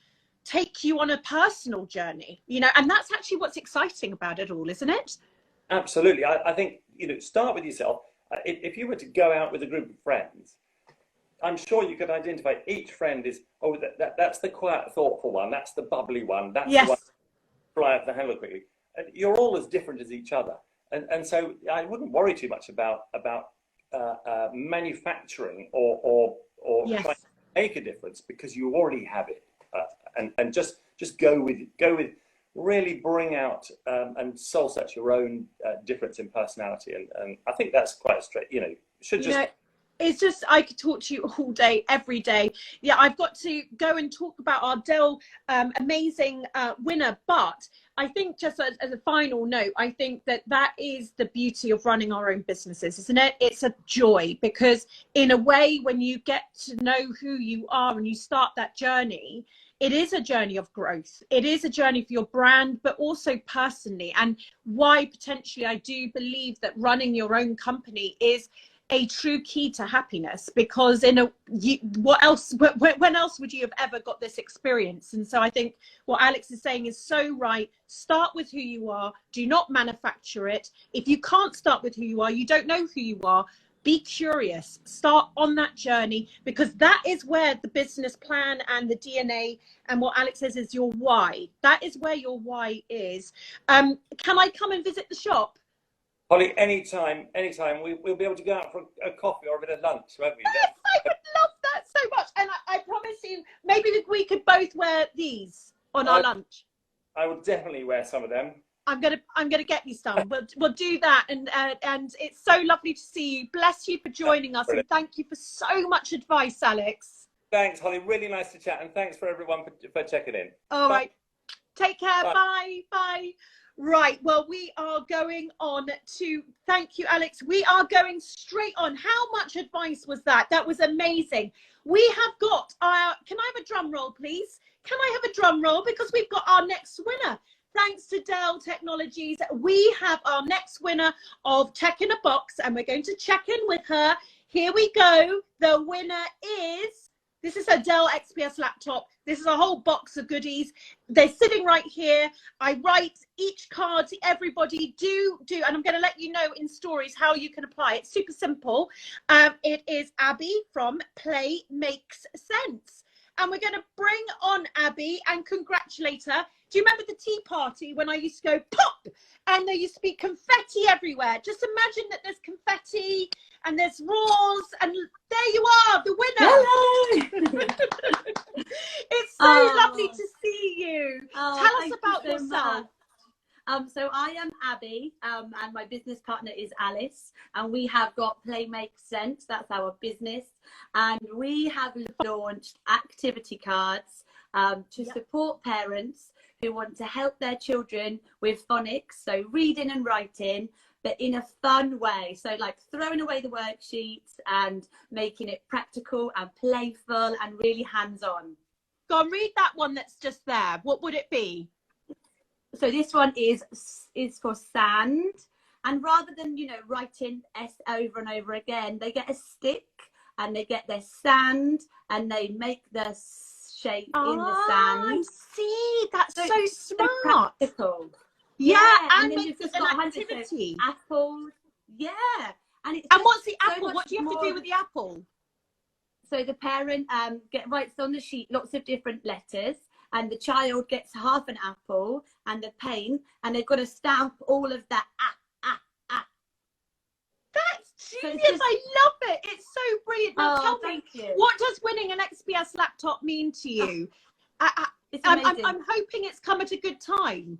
take you on a personal journey, you know, and that's actually what's exciting about it all, isn't it? Absolutely. I think, you know, start with yourself. If you were to go out with a group of friends, I'm sure you could identify each friend is, oh, that's the quiet, thoughtful one, that's the bubbly one, that's the one fly off the handle quickly. And you're all as different as each other. And so I wouldn't worry too much about manufacturing or trying to make a difference, because you already have it. And just go with really bring out and soul search your own difference in personality. And I think that's quite straight. You know, It's just, I could talk to you all day, every day. Yeah, I've got to go and talk about our Dell amazing winner. But I think just as a final note, I think that that is the beauty of running our own businesses, isn't it? It's a joy, because in a way, when you get to know who you are and you start that journey, it is a journey of growth. It is a journey for your brand, but also personally. And why potentially I do believe that running your own company is a true key to happiness, because what else, when else would you have ever got this experience? And so I think what Alex is saying is so right. Start with who you are. Do not manufacture it. If you can't start with who you are, you don't know who you are. Be curious, start on that journey, because that is where the business plan and the DNA and what Alex says is your why. That is where your why is. Can I come and visit the shop? Holly, anytime. We'll be able to go out for a coffee or a bit of lunch, won't we? Yes, I would love that so much. And I promise you, maybe we could both wear these on our lunch. I would definitely wear some of them. I'm gonna get you some. We'll do that. And it's so lovely to see you. Bless you for joining us. Brilliant. And thank you for so much advice, Alex. Thanks, Holly. Really nice to chat. And thanks for everyone for checking in. All right. Take care. Bye. Bye. Right, well, we are going on to, thank you, Alex. We are going straight on. How much advice was that? That was amazing. We have got our, can I have a drum roll, please? Can I have a drum roll? Because we've got our next winner. Thanks to Dell Technologies, we have our next winner of Tech in a Box, and we're going to check in with her. Here we go. The winner is, this is a Dell XPS laptop. This is a whole box of goodies. They're sitting right here. I write each card to everybody. Do, and I'm going to let you know in stories how you can apply. It's super simple. It is Abby from Play Makes Sense. And we're going to bring on Abby and congratulate her. Do you remember the tea party when I used to go pop and there used to be confetti everywhere? Just imagine that there's confetti and there's roars, and there you are, the winner. Hello. It's so lovely to see you. Tell us about yourself. So I am Abby, and my business partner is Alice, and we have got Play Makes Sense. That's our business, and we have launched activity cards to support parents who want to help their children with phonics, so reading and writing, but in a fun way. So like throwing away the worksheets and making it practical and playful and really hands-on. Go and read that one that's just there. What would it be? So this one is for sand, and rather than, you know, writing S over and over again, they get a stick and they get their sand and they make the shape in the sand. I see, that's so smart. Practical. Yeah, and then you've just got an activity. Apples. Yeah, and what's the apple? What do you have to do with the apple? So the parent writes on the sheet lots of different letters, and the child gets half an apple and the paint, and they've got to stamp all of that. That's genius. I love it. It's so brilliant. Now tell me, what does winning an XPS laptop mean to you? It's amazing. I'm hoping it's come at a good time.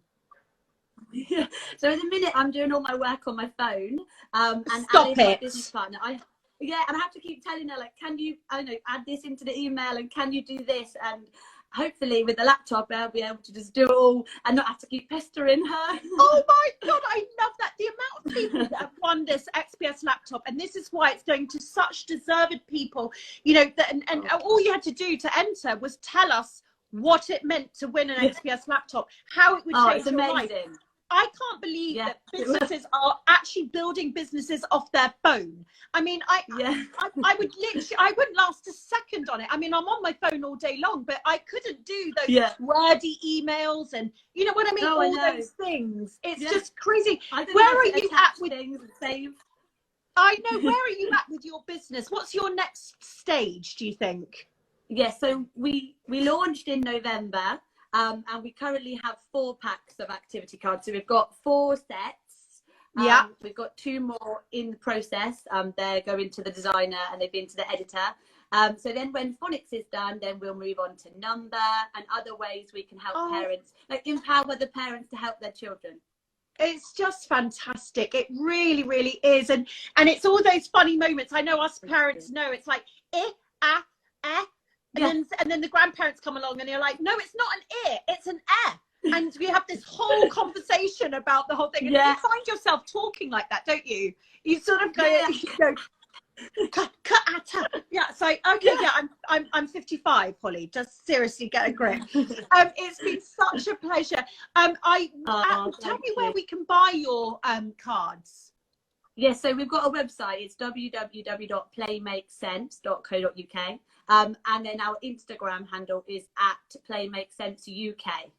Yeah. So at the minute I'm doing all my work on my phone, and Stop Alice, it. my business partner, and I have to keep telling her, like, can you, I don't know, add this into the email, and can you do this? And hopefully with the laptop I'll be able to just do it all and not have to keep pestering her. Oh my God, I love that. The amount of people that have won this XPS laptop, and this is why it's going to such deserved people, you know, and all you had to do to enter was tell us what it meant to win an XPS laptop, how it would change your life. I can't believe that businesses are actually building businesses off their phone. I mean, I would literally, I wouldn't last a second on it. I mean, I'm on my phone all day long, but I couldn't do those wordy emails and, you know what I mean? All those things. It's just crazy. Where are you at with things and save? I know. Where are you at with your business? What's your next stage, do you think? So we launched in November. And we currently have 4 packs of activity cards. So we've got 4 sets. We've got 2 more in the process. They're going to the designer and they've been to the editor. So then when phonics is done, then we'll move on to number and other ways we can help parents, like empower the parents to help their children. It's just fantastic. It really, really is. And it's all those funny moments. I know us parents know it's like ah, eh. And then the grandparents come along and you're like, no, it's not an it's an and we have this whole conversation about the whole thing. And you find yourself talking like that, don't you? You sort of go, you go yeah, it's like, okay, I'm 55, Holly, just seriously get a grip. It's been such a pleasure. Tell me where we can buy your cards. Yes, so we've got a website. It's www.playmakesense.co.uk. And then our Instagram handle is @playmakesenseuk.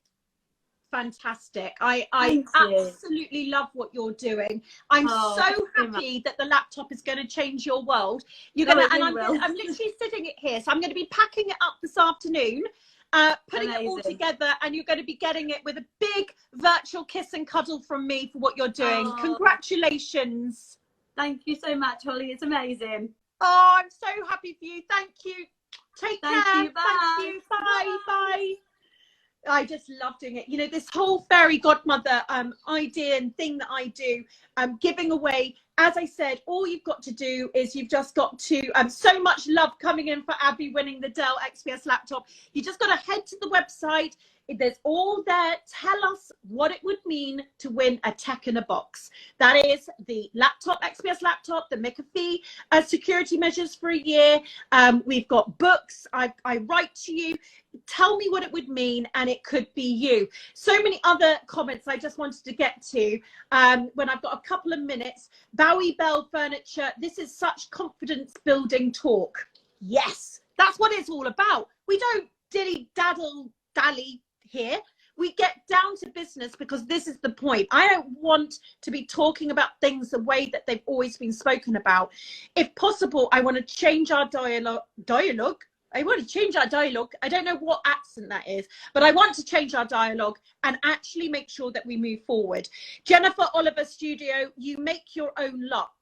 Fantastic. I absolutely love what you're doing. I'm so happy that the laptop is going to change your world. You're going to, and I'm literally sitting it here. So I'm going to be packing it up this afternoon, putting it all together, and you're going to be getting it with a big virtual kiss and cuddle from me for what you're doing. Congratulations. Thank you so much, Holly. It's amazing. Oh, I'm so happy for you. Thank you. Take care. Thank you. Bye. Thank you. Bye. Bye. I just love doing it. You know, this whole fairy godmother idea and thing that I do, giving away, as I said, all you've got to do is you've just got to, so much love coming in for Abby winning the Dell XPS laptop. You just got to head to the website. There's all there. Tell us what it would mean to win a tech in a box. That is the laptop, XPS laptop, the McAfee security measures for a year. We've got books. I write to you. Tell me what it would mean, and it could be you. So many other comments I just wanted to get to when I've got a couple of minutes. Bowie Bell Furniture. This is such confidence building talk. Yes, that's what it's all about. We don't dally here. We get down to business, because this is the point. I don't want to be talking about things the way that they've always been spoken about. If possible, I want to change our dialogue. I want to change our dialogue. I don't know what accent that is, but I want to change our dialogue and actually make sure that we move forward. Jennifer Oliver Studio, you make your own luck.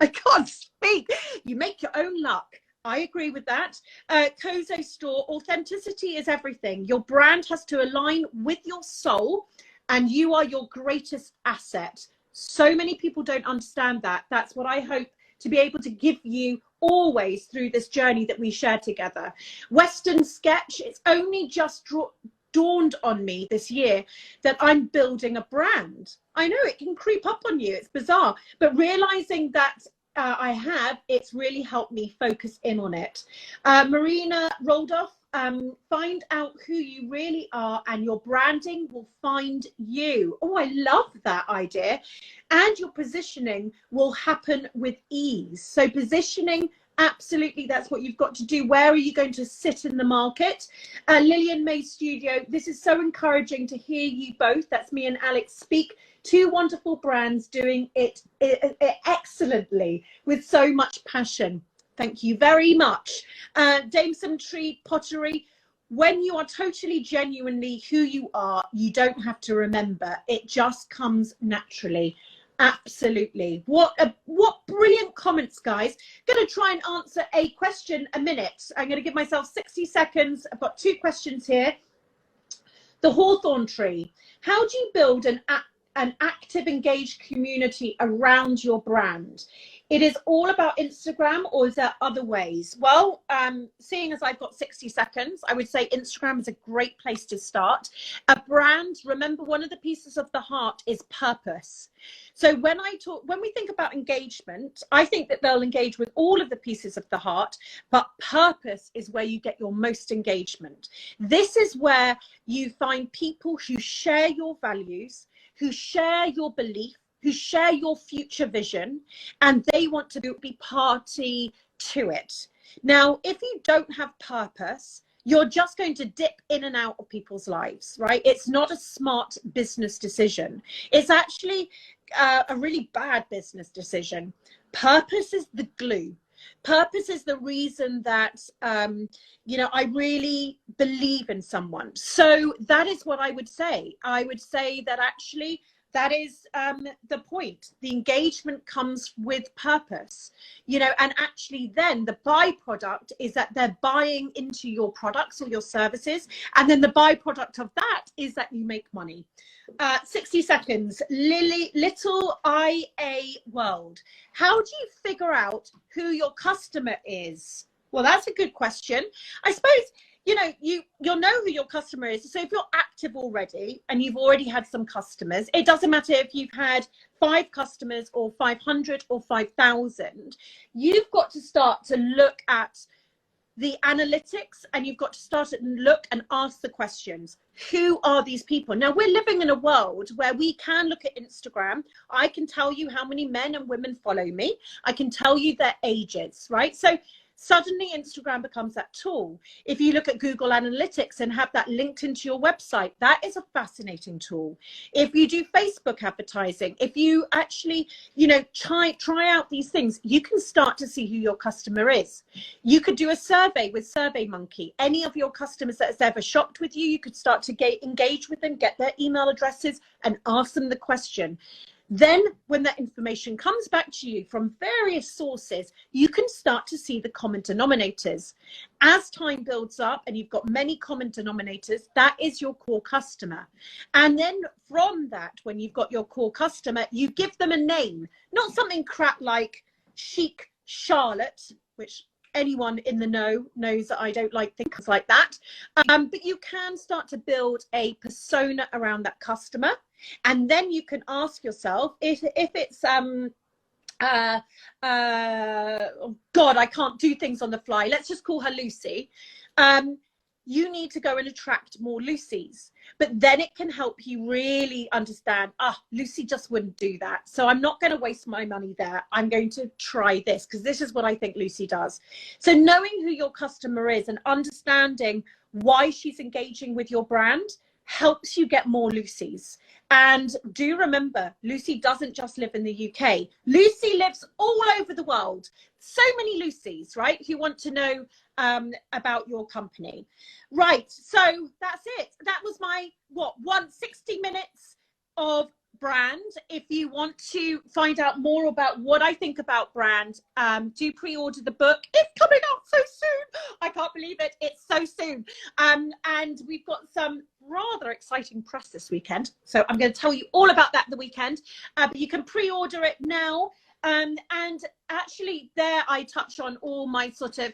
I can't speak. You make your own luck. I agree with that. Kozo Store, authenticity is everything. Your brand has to align with your soul, and you are your greatest asset. So many people don't understand that. That's what I hope to be able to give you always through this journey that we share together. Western Sketch, it's only just dawned on me this year that I'm building a brand. I know it can creep up on you, it's bizarre, but realizing that it's really helped me focus in on it. Marina Roldoff, find out who you really are, and your branding will find you. Oh, I love that idea. And your positioning will happen with ease. So positioning, absolutely, that's what you've got to do. Where are you going to sit in the market? Lillian May Studio, this is so encouraging to hear you both. That's me and Alex speak. Two wonderful brands doing it excellently with so much passion. Thank you very much. Damson Tree Pottery, when you are totally genuinely who you are, you don't have to remember. It just comes naturally. Absolutely. What brilliant comments, guys. Going to try and answer a question a minute. I'm going to give myself 60 seconds. I've got two questions here. The Hawthorn Tree. How do you build an active, engaged community around your brand? It is all about Instagram, or is there other ways? Well, seeing as I've got 60 seconds, I would say Instagram is a great place to start. A brand, remember, one of the pieces of the heart is purpose. So when we think about engagement, I think that they'll engage with all of the pieces of the heart, but purpose is where you get your most engagement. This is where you find people who share your values, who share your belief, who share your future vision, and they want to be party to it. Now, if you don't have purpose, you're just going to dip in and out of people's lives, right? It's not a smart business decision. It's actually a really bad business decision. Purpose is the glue. Purpose is the reason that, I really believe in someone. So that is what I would say. I would say that actually That is the point. The engagement comes with purpose, you know, and actually then the byproduct is that they're buying into your products or your services. And then the byproduct of that is that you make money. 60 seconds. Little IA World. How do you figure out who your customer is? Well, that's a good question. I suppose, you know, you'll know who your customer is. So if you're active already and you've already had some customers, it doesn't matter if you've had 5 customers or 500 or 5,000. You've got to start to look at the analytics, and you've got to start and look and ask the questions. Who are these people? Now, we're living in a world where we can look at Instagram. I can tell you how many men and women follow me. I can tell you their ages, right? So suddenly Instagram becomes that tool. If you look at Google Analytics and have that linked into your website, that is a fascinating tool. If you do Facebook advertising, if you actually, you know, try out these things, you can start to see who your customer is. You could do a survey with SurveyMonkey. Any of your customers that has ever shopped with you, you could start to engage with them, get their email addresses and ask them the question. Then when that information comes back to you from various sources, you can start to see the common denominators. As time builds up and you've got many common denominators, that is your core customer. And then from that, when you've got your core customer, you give them a name, not something crap like Chic Charlotte, which anyone in the know knows that I don't like things like that. But you can start to build a persona around that customer. And then you can ask yourself if it's oh God, I can't do things on the fly. Let's just call her Lucy. You need to go and attract more Lucys. But then it can help you really understand, Lucy just wouldn't do that. So I'm not going to waste my money there. I'm going to try this because this is what I think Lucy does. So knowing who your customer is and understanding why she's engaging with your brand helps you get more Lucys. And do remember, Lucy doesn't just live in the UK. Lucy lives all over the world. So many Lucys, right, who want to know about your company. Right, so that's it. That was my, 60 minutes of brand. If you want to find out more about what I think about brand, do pre-order the book. It's coming out so soon. I can't believe it. It's so soon. And we've got some rather exciting press this weekend. So I'm going to tell you all about that the weekend. But you can pre-order it now. And actually there I touch on all my sort of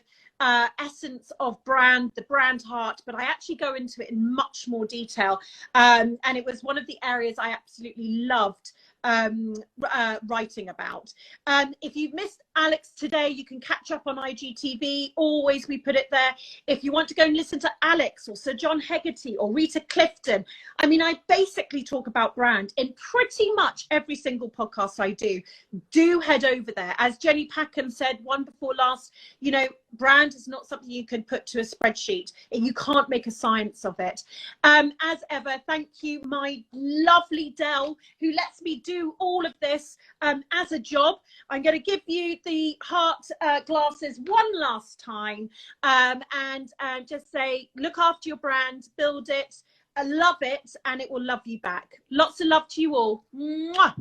essence of brand, the brand heart, but I actually go into it in much more detail. And it was one of the areas I absolutely loved writing about. If you've missed Alex today, you can catch up on IGTV. Always we put it there. If you want to go and listen to Alex or Sir John Hegarty or Rita Clifton, I mean, I basically talk about brand in pretty much every single podcast I do. Do head over there. As Jenny Packham said, one before last, you know, brand is not something you can put to a spreadsheet. You can't make a science of it. As ever, thank you, my lovely Dell, who lets me do all of this as a job. I'm going to give you the heart glasses one last time and just say, look after your brand, build it, love it, and it will love you back. Lots of love to you all. Mwah!